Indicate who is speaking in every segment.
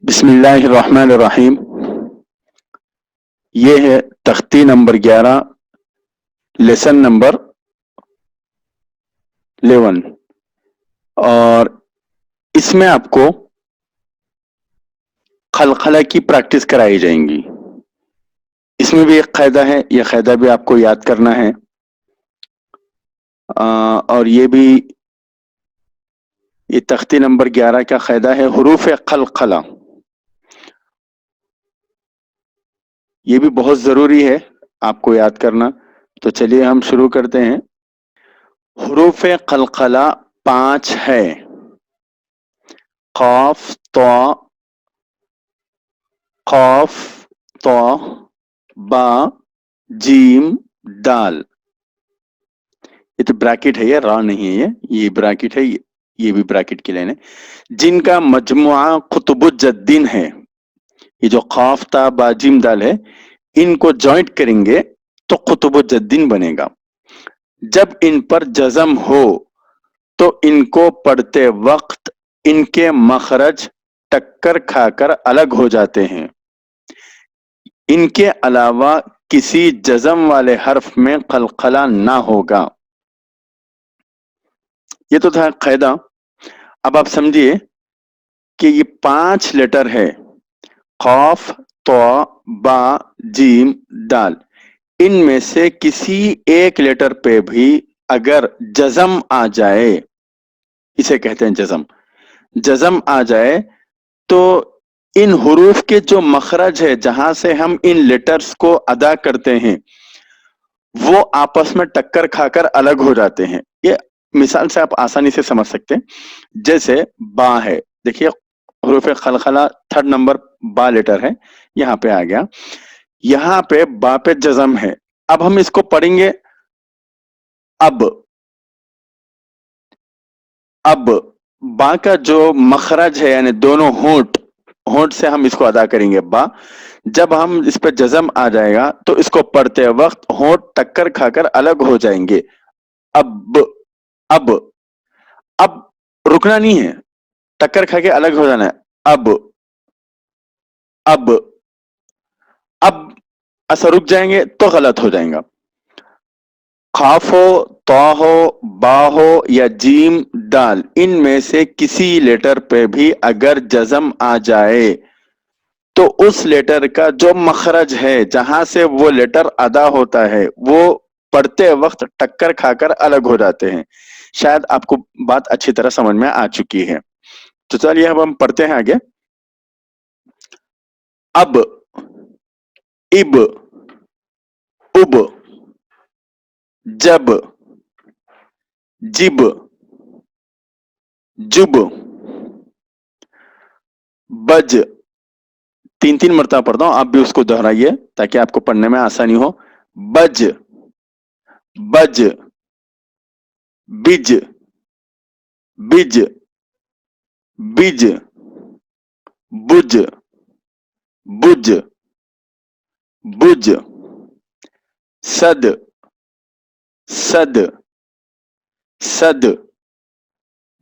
Speaker 1: بسم اللہ الرحمن الرحیم. یہ ہے تختی نمبر 11، لیسن نمبر 11، اور اس میں آپ کو خلخلہ کی پریکٹس کرائی جائیں گی. اس میں بھی ایک قاعدہ ہے، یہ قاعدہ بھی آپ کو یاد کرنا ہے. اور یہ تختی نمبر 11 کا قاعدہ ہے حروف قلقلہ. یہ بھی بہت ضروری ہے آپ کو یاد کرنا. تو چلیے ہم شروع کرتے ہیں. حروف قلقلہ 5 ہے: قاف، طا، قاف، طا، با، جیم، دال. یہ تو بریکٹ ہے، یہ را نہیں ہے، یہ بریکٹ ہے، یہ بھی بریکٹ کی لائن ہے. جن کا مجموعہ قطب الجدین ہے. یہ جو قاف، تا، با، جیم، دال ہے، ان کو جوائنٹ کریں گے تو قطب الجدین بنے گا. جب ان پر جزم ہو تو ان کو پڑھتے وقت ان کے مخرج ٹکر کھا کر الگ ہو جاتے ہیں. ان کے علاوہ کسی جزم والے حرف میں قلقلہ نہ ہوگا. یہ تو تھا قاعدہ. اب آپ سمجھیے کہ یہ 5 لیٹر ہے: قاف، طا، با، جیم، دال. ان میں سے کسی ایک لیٹر پہ بھی اگر جزم آ جائے، اسے کہتے ہیں جزم. جزم آ جائے تو ان حروف کے جو مخرج ہے، جہاں سے ہم ان لیٹرز کو ادا کرتے ہیں، وہ آپس میں ٹکر کھا کر الگ ہو جاتے ہیں. یہ مثال سے آپ آسانی سے سمجھ سکتے ہیں. جیسے با ہے، دیکھیے حروف خلخلہ 3rd نمبر با لیٹر ہے، یہاں پہ آ گیا. یہاں پہ با پہ جزم ہے. اب ہم اس کو پڑھیں گے. اب با کا جو مخرج ہے، یعنی دونوں ہونٹ سے ہم اس کو ادا کریں گے با. جب ہم اس پہ جزم آ جائے گا تو اس کو پڑھتے وقت ہونٹ ٹکر کھا کر الگ ہو جائیں گے. اب اب اب رکنا نہیں ہے، ٹکر کھا کے الگ ہو جانا ہے. اب اب اب ایسا رک جائیں گے تو غلط ہو جائیں گا. قاف ہو، طا ہو، با ہو یا جیم، دال، ان میں سے کسی لیٹر پہ بھی اگر جزم آ جائے تو اس لیٹر کا جو مخرج ہے، جہاں سے وہ لیٹر ادا ہوتا ہے، وہ پڑھتے وقت ٹکر کھا کر الگ ہو جاتے ہیں. شاید آپ کو بات اچھی طرح سمجھ میں آ چکی ہے. تو چلیے اب ہم پڑھتے ہیں آگے. اب، اب، اب، جب، جب، جب، بج. 3 مرتبہ پڑھتا ہوں، آپ بھی اس کو دہرائیے تاکہ آپ کو پڑھنے میں آسانی ہو. بج، بج، بج، بج، بج، بج، بج، بج، صد، صد، صد.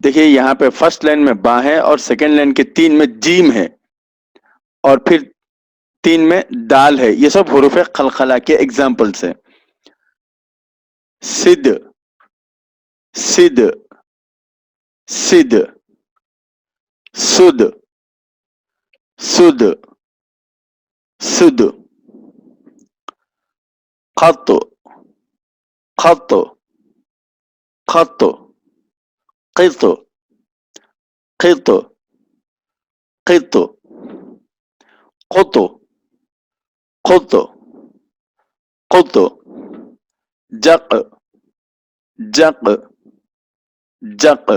Speaker 1: دیکھیے یہاں پہ فرسٹ لائن میں با ہے اور سیکنڈ لائن کے 3 میں جیم ہے اور پھر 3 میں دال ہے. یہ سب حروف قلقلہ کے ایگزامپلس ہیں. سد، سد، سد، سد، سد، سد. خط، خط، خط، قط، قط، قط، قط، قط، قط. جق، جق، جق،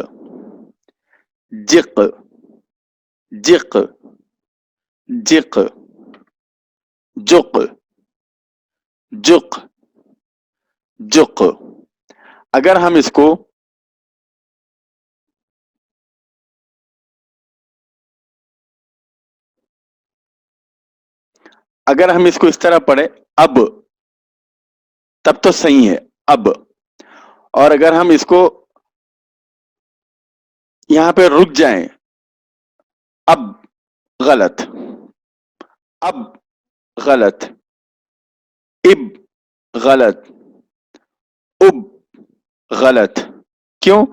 Speaker 1: جق، جق، جق، جق، جق، جق. اگر ہم اس کو اس طرح پڑھیں اب، تب تو صحیح ہے اب. اور اگر ہم اس کو یہاں پہ رک جائیں اب، غلط. اب غلط. اب غلط. اب غلط. کیوں؟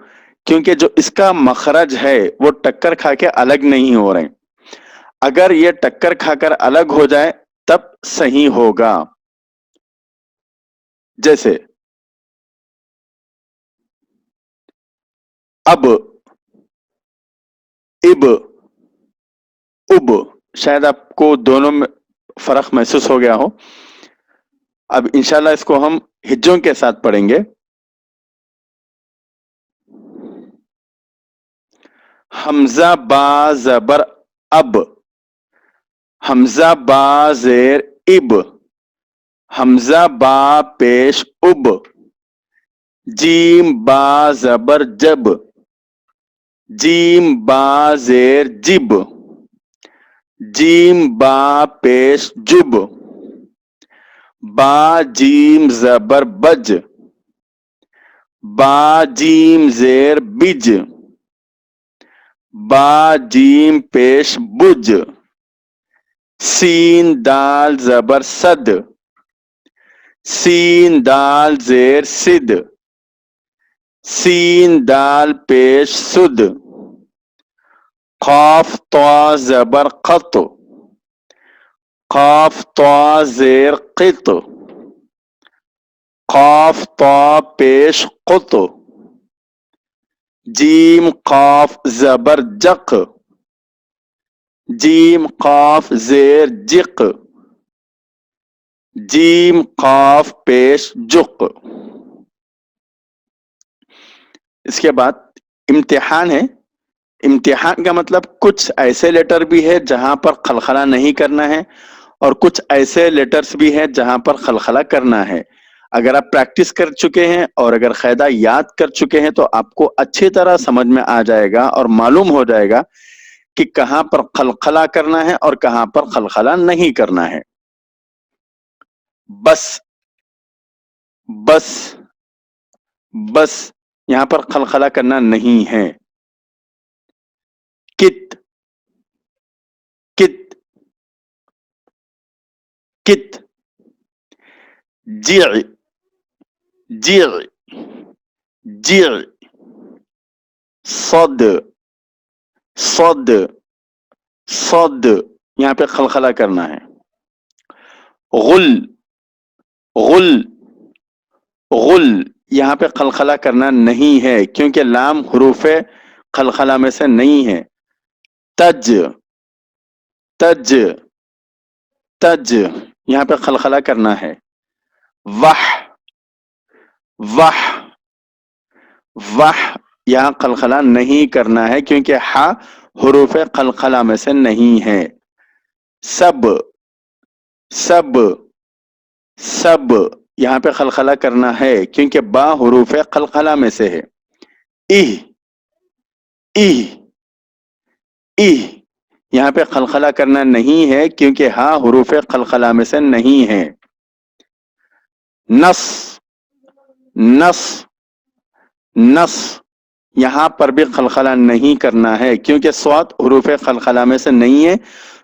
Speaker 1: کیونکہ جو اس کا مخرج ہے وہ ٹکر کھا کے الگ نہیں ہو رہے. اگر یہ ٹکر کھا کر الگ ہو جائے تب صحیح ہوگا. جیسے اب، اب، اب. شاید آپ کو دونوں میں فرق محسوس ہو گیا ہو. اب انشاءاللہ اس کو ہم ہجوں کے ساتھ پڑھیں گے. حمزہ با زبر اب، حمزہ با زیر اب، حمزہ با پیش اب، جیم با زبر جب، جیم با زیر جب، جیم با پیش جب، با جیم زبر بج، با جیم زیر بج، با جیم پیش بج، سین دال زبر صد، سین دال زیر سد، سین دال پیش سد، قاف طا زبر قط، قاف طا زیر قط، قاف طا پیش قط، جیم قاف زبر جق، جیم قاف زیر جق، جیم قاف پیش جق. اس کے بعد امتحان ہے. امتحان کا مطلب کچھ ایسے لیٹر بھی ہے جہاں پر خلخلہ نہیں کرنا ہے اور کچھ ایسے لیٹرز بھی ہیں جہاں پر خلخلہ کرنا ہے. اگر آپ پریکٹس کر چکے ہیں اور اگر قاعدہ یاد کر چکے ہیں تو آپ کو اچھی طرح سمجھ میں آ جائے گا اور معلوم ہو جائے گا کہ کہاں پر خلخلہ کرنا ہے اور کہاں پر خلخلہ نہیں کرنا ہے. بس، بس، بس یہاں پر خلخلہ کرنا نہیں ہے. کت، کت، کت. جع، جع، جع. صد، صد، صد. یہاں پہ خلخلہ کرنا ہے. غل، غل، غل. یہاں پہ خلخلہ کرنا نہیں ہے کیونکہ لام حروف خلخلہ میں سے نہیں ہے. تج، تج، تج. یہاں پہ خلخلہ کرنا ہے. وح، وح، وح. یہاں خلخلہ نہیں کرنا ہے کیونکہ ہا حروف خلخلہ میں سے نہیں ہے. سب، سب، سب. یہاں پہ خلخلہ کرنا ہے کیونکہ با حروف خلخلہ میں سے ہے. اہ، اہ، اہ. یہاں پہ خلخلہ کرنا نہیں ہے کیونکہ ہا حروف خلخلہ میں سے نہیں ہے. نص، نص، نص. یہاں پر بھی خلخلہ نہیں کرنا ہے کیونکہ صاد حروف خلخلہ میں سے نہیں ہے.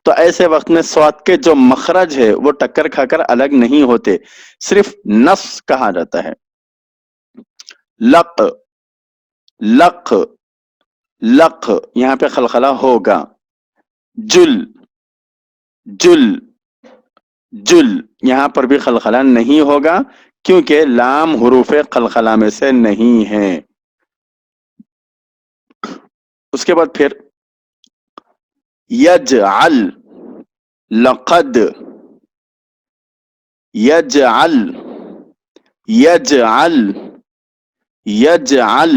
Speaker 1: تو ایسے وقت میں صاد کے جو مخرج ہے وہ ٹکر کھا کر الگ نہیں ہوتے، صرف نص کہا جاتا ہے. لق، لق، لق. یہاں پہ خلخلہ ہوگا. جل، جل، جل. یہاں پر بھی خلخلہ نہیں ہوگا کیونکہ لام حروف خلخلہ میں سے نہیں ہے. اس کے بعد پھر یجعل، لقد، یجعل، یجعل، یجعل.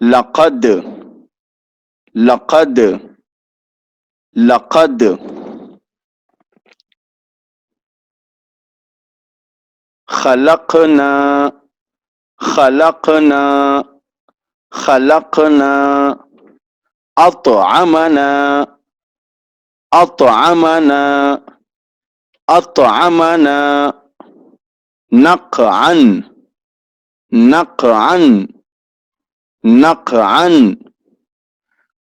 Speaker 1: لقد، لقد، لقد. خلقنا، خلقنا، خلقنا. اطعمنا، اطعمنا، اطعمنا. نقعا، نقعا، نقعا.